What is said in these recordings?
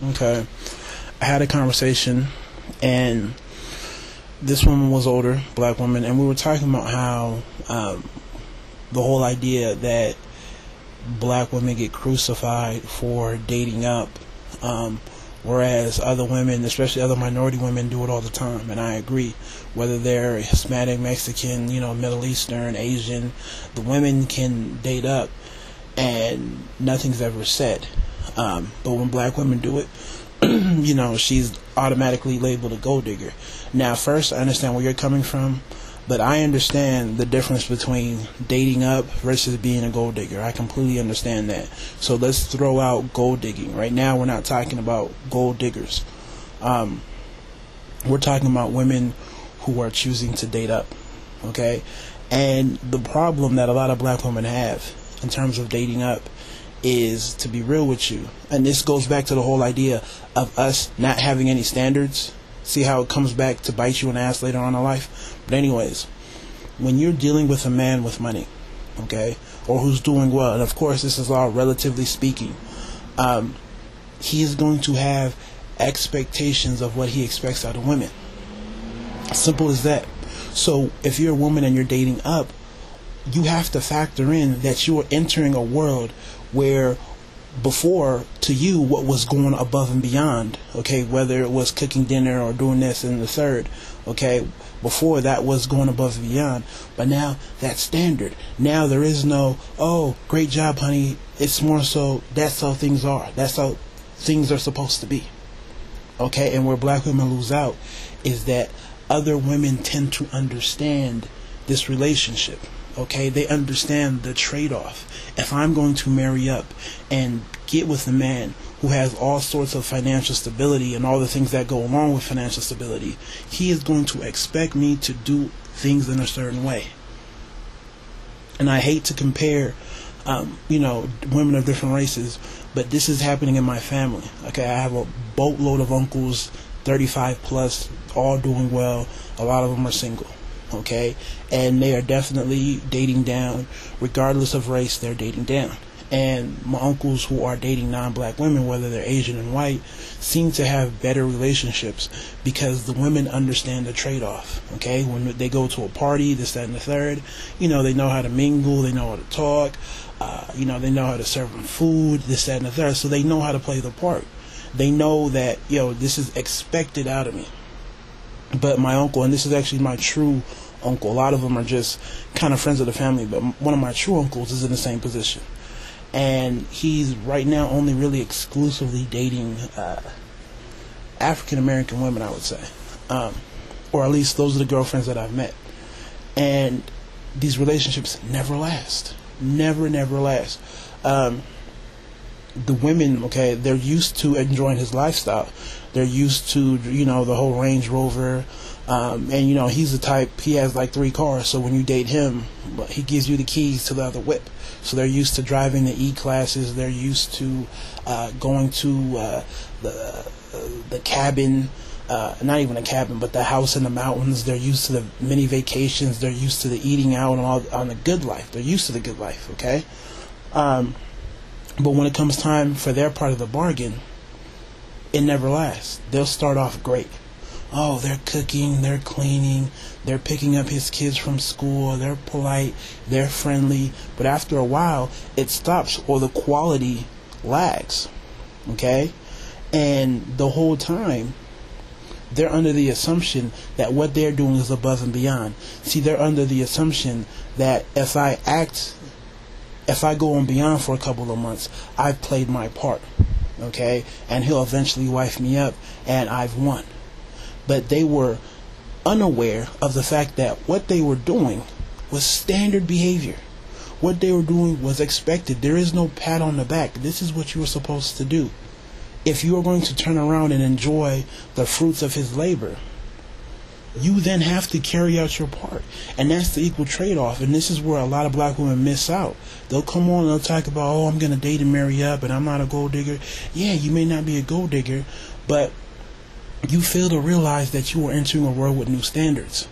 Okay. I had a conversation, and this woman was older, black woman, and we were talking about how the whole idea that black women get crucified for dating up, whereas other women, especially other minority women, do it all the time. And I agree. Whether they're Hispanic, Mexican, Middle Eastern, Asian, the women can date up, and nothing's ever said. But when black women do it, she's automatically labeled a gold digger. Now, first, I understand where you're coming from, but I understand the difference between dating up versus being a gold digger. I completely understand that. So let's throw out gold digging. Right now, we're not talking about gold diggers. We're talking about women who are choosing to date up. Okay? And the problem that a lot of black women have in terms of dating up is, to be real with you, and this goes back to the whole idea of us not having any standards. See how it comes back to bite you in the ass later on in life? But anyways, when you're dealing with a man with money, okay, or who's doing well, and of course this is all relatively speaking, he is going to have expectations of what he expects out of women. Simple as that. So if you're a woman and you're dating up, you have to factor in that you are entering a world where before, to you, what was going above and beyond, okay, whether it was cooking dinner or doing this and the third, okay, before that was going above and beyond, but now that's standard. Now there is no, oh, great job, honey. It's more so, that's how things are. That's how things are supposed to be, okay. And where black women lose out is that other women tend to understand this relationship. Okay, they understand the trade-off. If I'm going to marry up and get with a man who has all sorts of financial stability and all the things that go along with financial stability, he is going to expect me to do things in a certain way. And I hate to compare, women of different races, but this is happening in my family. Okay, I have a boatload of uncles, 35 plus, all doing well. A lot of them are single. Okay, and they are definitely dating down. Regardless of race, they're dating down. And my uncles who are dating non-black women, whether they're Asian and white, seem to have better relationships because the women understand the trade-off. Okay, when they go to a party, this, that, and the third, they know how to mingle, they know how to talk, they know how to serve them food, this, that, and the third. So they know how to play the part. They know that, this is expected out of me. But my uncle, and this is actually my true uncle, a lot of them are just kind of friends of the family, but one of my true uncles is in the same position. And he's right now only really exclusively dating African American women, I would say. Or at least those are the girlfriends that I've met. And these relationships never last. Never last. The women, okay, they're used to enjoying his lifestyle. They're used to, the whole Range Rover. And, he's the type, he has like 3 cars. So when you date him, he gives you the keys to the other whip. So they're used to driving the E-classes. They're used to going to the cabin. Not even a cabin, but the house in the mountains. They're used to the mini vacations. They're used to the eating out and all on the good life. They're used to the good life, okay? But when it comes time for their part of the bargain, it never lasts. They'll start off great. Oh, they're cooking, they're cleaning, they're picking up his kids from school, they're polite, they're friendly. But after a while, it stops or the quality lags. Okay? And the whole time, they're under the assumption that what they're doing is above and beyond. See, they're under the assumption that if I go on beyond for a couple of months, I've played my part, okay? And he'll eventually wife me up, and I've won. But they were unaware of the fact that what they were doing was standard behavior. What they were doing was expected. There is no pat on the back. This is what you were supposed to do. If you are going to turn around and enjoy the fruits of his labor, you then have to carry out your part. And that's the equal trade-off. And this is where a lot of black women miss out. They'll come on and they'll talk about, oh, I'm going to date and marry up and I'm not a gold digger. Yeah, you may not be a gold digger, but you fail to realize that you are entering a world with new standards.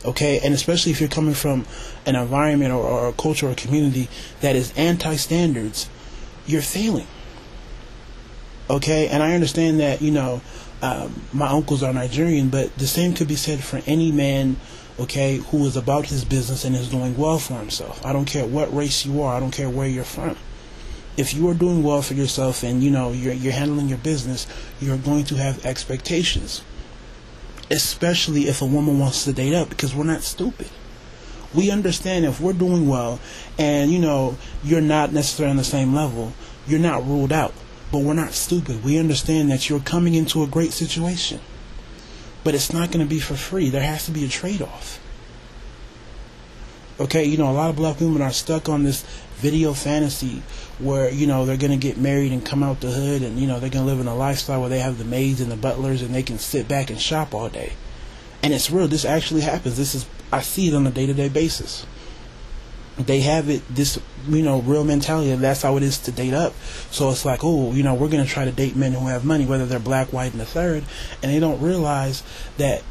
Okay? And especially if you're coming from an environment or a culture or a community that is anti-standards, you're failing. Okay, and I understand that, my uncles are Nigerian, but the same could be said for any man, okay, who is about his business and is doing well for himself. I don't care what race you are. I don't care where you're from. If you are doing well for yourself and, you're handling your business, you're going to have expectations. Especially if a woman wants to date up, because we're not stupid. We understand if we're doing well and, you're not necessarily on the same level, you're not ruled out. But we're not stupid. We understand that you're coming into a great situation. But it's not going to be for free. There has to be a trade-off. Okay, a lot of black women are stuck on this video fantasy where, they're going to get married and come out the hood and, they're going to live in a lifestyle where they have the maids and the butlers and they can sit back and shop all day. And it's real. This actually happens. I see it on a day-to-day basis. They have this real mentality, and that's how it is to date up. So it's like, we're going to try to date men who have money, whether they're black, white, and a third, and they don't realize that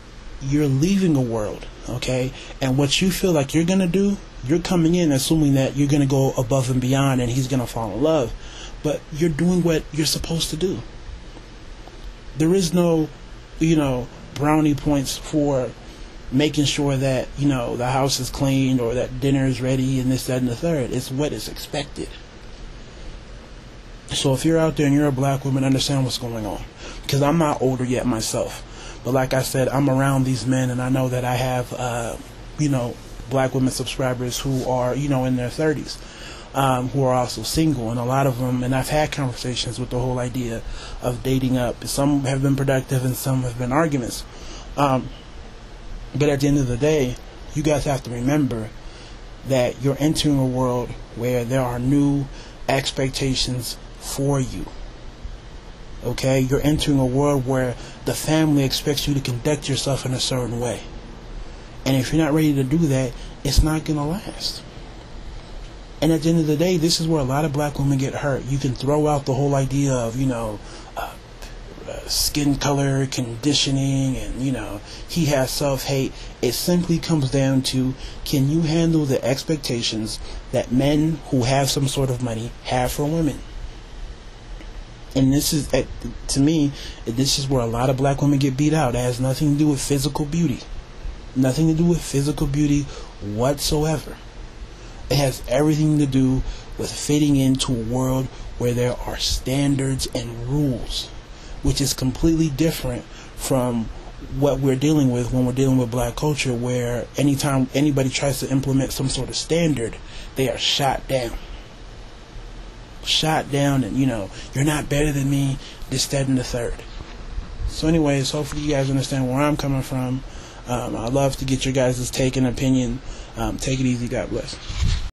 you're leaving a world, okay? And what you feel like you're going to do, you're coming in assuming that you're going to go above and beyond and he's going to fall in love. But you're doing what you're supposed to do. There is no, brownie points for making sure that, the house is clean or that dinner is ready and this, that, and the third. It's what is expected. So if you're out there and you're a black woman, understand what's going on. Because I'm not older yet myself. But like I said, I'm around these men and I know that I have, black women subscribers who are, in their 30s, who are also single. And a lot of them, and I've had conversations with the whole idea of dating up. Some have been productive and some have been arguments. But at the end of the day, you guys have to remember that you're entering a world where there are new expectations for you. Okay? You're entering a world where the family expects you to conduct yourself in a certain way. And if you're not ready to do that, it's not going to last. And at the end of the day, this is where a lot of black women get hurt. You can throw out the whole idea of, skin color, conditioning, and, he has self-hate. It simply comes down to, can you handle the expectations that men who have some sort of money have for women? And this is, to me, this is where a lot of black women get beat out. It has nothing to do with physical beauty. Nothing to do with physical beauty whatsoever. It has everything to do with fitting into a world where there are standards and rules, which is completely different from what we're dealing with when we're dealing with black culture, where anytime anybody tries to implement some sort of standard, they are shot down. Shot down, and you're not better than me, this, that, and the third. So anyways, hopefully you guys understand where I'm coming from. I'd love to get your guys' take and opinion. Take it easy. God bless.